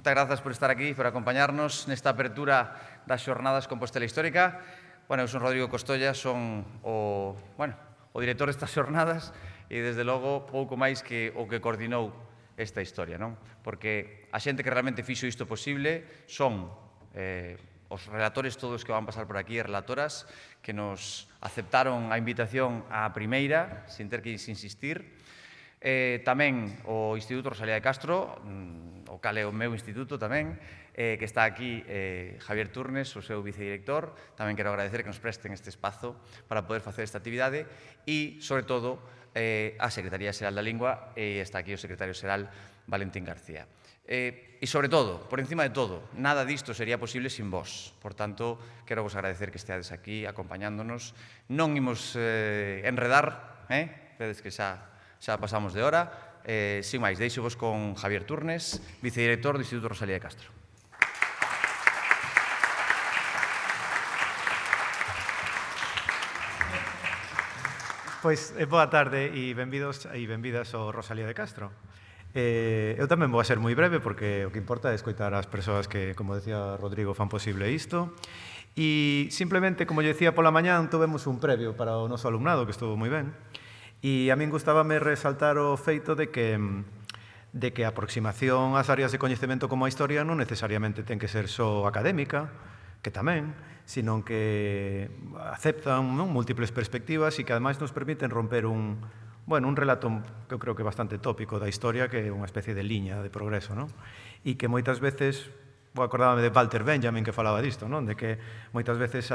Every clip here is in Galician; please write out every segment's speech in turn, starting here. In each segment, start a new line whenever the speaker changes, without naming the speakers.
Moitas grazas por estar aquí, por acompañarnos nesta apertura das Xornadas Compostela Histórica. Eu son Rodrigo Costolla, son o director destas xornadas e, desde logo, pouco máis que o que coordinou esta historia, non? Porque a xente que realmente fixo isto posible son os relatores todos que van pasar por aquí, relatoras, que nos aceptaron a invitación á primeira, sin ter que insistir. Tamén o Instituto Rosalía de Castro, o cal é o meu instituto tamén, que está aquí Javier Turnes, o seu vicedirector. Tamén quero agradecer que nos presten este espazo para poder facer esta actividade e, sobre todo, a Secretaría Xeral da Lingua, e está aquí o secretario xeral Valentín García. E, sobre todo, por encima de todo, nada disto sería posible sin vos. Por tanto, quero vos agradecer que esteades aquí acompañándonos. Non imos enredar, vedes que xa pasamos de hora. Sin máis, deixo-vos con Javier Turnes, vicedirector do Instituto Rosalía de Castro.
Pois, boa tarde e benvidos e benvidas ao Rosalía de Castro. Eu tamén vou a ser moi breve porque o que importa é escoitar as persoas que, como decía Rodrigo, fan posible isto. E simplemente, como lle decía pola mañán, tivemos un previo para o noso alumnado, que estuvo moi ben. E a min gustábame resaltar o feito de que a aproximación ás áreas de coñecemento como a historia non necesariamente ten que ser só académica, que tamén, sino que aceptan múltiples perspectivas e que ademais nos permiten romper un relato que eu creo que é bastante tópico da historia, que é unha especie de liña de progreso, e que moitas veces, acordábame de Walter Benjamin que falaba disto, de que moitas veces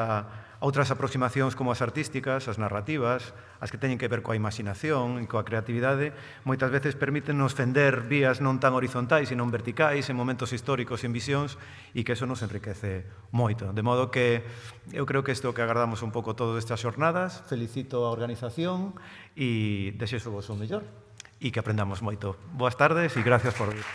outras aproximacións como as artísticas, as narrativas, as que teñen que ver coa imaginación e coa creatividade, moitas veces permítennos fender vías non tan horizontais e non verticais en momentos históricos e en visións, e que eso nos enriquece moito. De modo que eu creo que isto que agardamos un pouco todas estas xornadas. Felicito a organización e desexo-vos o mellor e que aprendamos moito. Boas tardes e gracias por vir.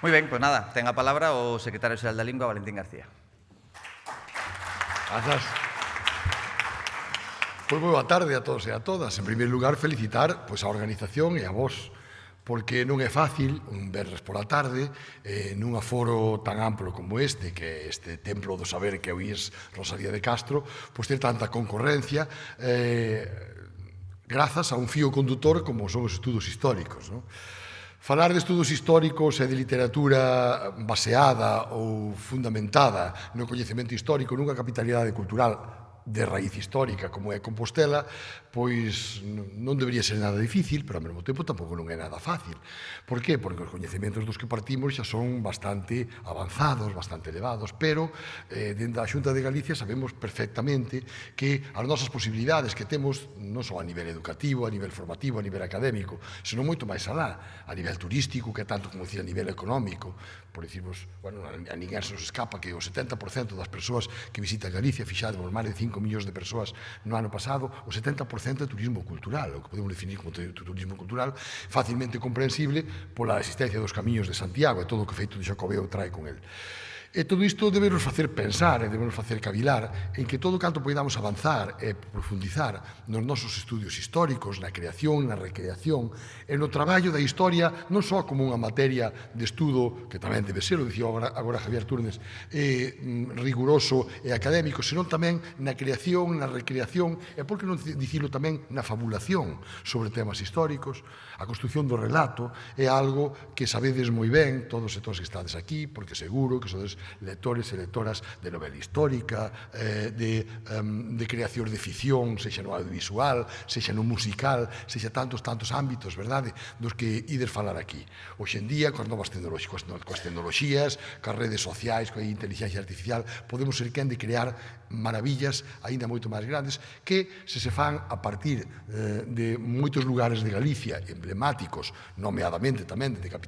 Moi ben, pois nada, ten a palabra o secretario xeral da Lingua, Valentín García.
Grazas. Pois moi boa tarde a todos e a todas. En primeiro lugar, felicitar a organización e a vos, porque non é fácil un venres por a tarde nun aforo tan amplo como este, que é este templo do saber que é o IES Rosalía de Castro, pois ter tanta concorrencia grazas a un fío condutor como son os estudos históricos, non? Falar de estudos históricos e de literatura baseada ou fundamentada no coñecemento histórico nunha capitalidade cultural de raíz histórica como é Compostela, pois non debería ser nada difícil, pero ao mesmo tempo tampouco non é nada fácil. Por qué? Porque os coñecementos dos que partimos xa son bastante avanzados, bastante elevados, pero dentro da Xunta de Galicia sabemos perfectamente que as nosas posibilidades que temos non só a nivel educativo, a nivel formativo, a nivel académico, senón moito máis alá, a nivel turístico, que é tanto como decir a nivel económico. Por dicirvos, a ninguén se nos escapa que o 70% das persoas que visitan Galicia, fixademos máis de 5 millóns de persoas no ano pasado, o 70% é turismo cultural, o que podemos definir como turismo cultural, facilmente comprensible pola existencia dos camiños de Santiago e todo o que feito de Xacobeo trae con el. E todo isto debe nos facer pensar e debe nos facer cavilar en que todo canto podamos avanzar e profundizar nos nosos estudios históricos, na creación, na recreación e no traballo da historia non só como unha materia de estudo que tamén debe ser, o dicía agora Javier Turnes, riguroso e académico, senón tamén na creación, na recreación e por que non dicilo tamén na fabulación sobre temas históricos. A construción do relato é algo que sabedes moi ben todos e todas que estades aquí, porque seguro que sodes lectores e lectoras de novela histórica, de creación de ficción, sexa no audiovisual, sexa no musical, sexa tantos ámbitos, verdade, dos que ides falar aquí. Hoxe en día, coas novas tecnoloxías, coas redes sociais, coa inteligencia artificial, podemos ser quen de crear maravillas aínda moito máis grandes que se fan a partir de moitos lugares de Galicia emblemáticos, nomeadamente tamén dende a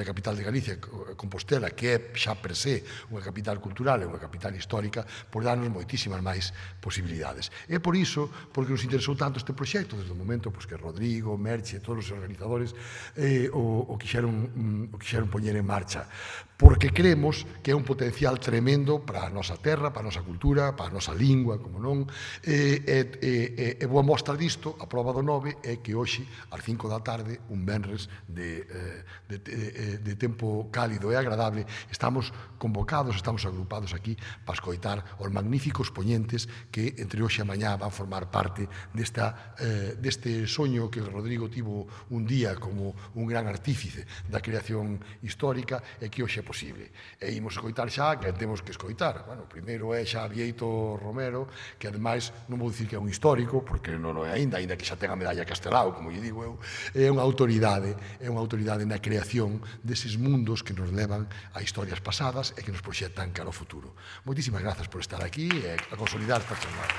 capital de Galicia, Compostela, que é xa presente ser unha capital cultural e unha capital histórica, por darnos moitísimas máis posibilidades. E por iso, porque nos interesou tanto este proxecto, desde o momento que Rodrigo, Merche, todos os organizadores o quixeron poñer en marcha, porque creemos que é un potencial tremendo para a nosa terra, para a nosa cultura, para a nosa lingua, como non, e boa mostra disto, a prova do 9, é que hoxe, ás 5 da tarde, un venres de tempo cálido e agradable, estamos convocados, estamos agrupados aquí para escoitar os magníficos poñentes que entre hoxe e mañá van formar parte deste soño que Rodrigo tivo un día como un gran artífice da creación histórica e que hoxe é posible. E imos escoitar xa que temos que escoitar. Bueno, primeiro é xa Bieito Romero, que ademais non vou dicir que é un histórico, porque non é aínda que xa ten a medalla Castelao, como lle digo eu, é unha autoridade na creación deses mundos que nos levan a historias pasadas e que nos proxectan cara ao futuro. Moitísimas grazas por estar aquí e a consolidar esta jornada.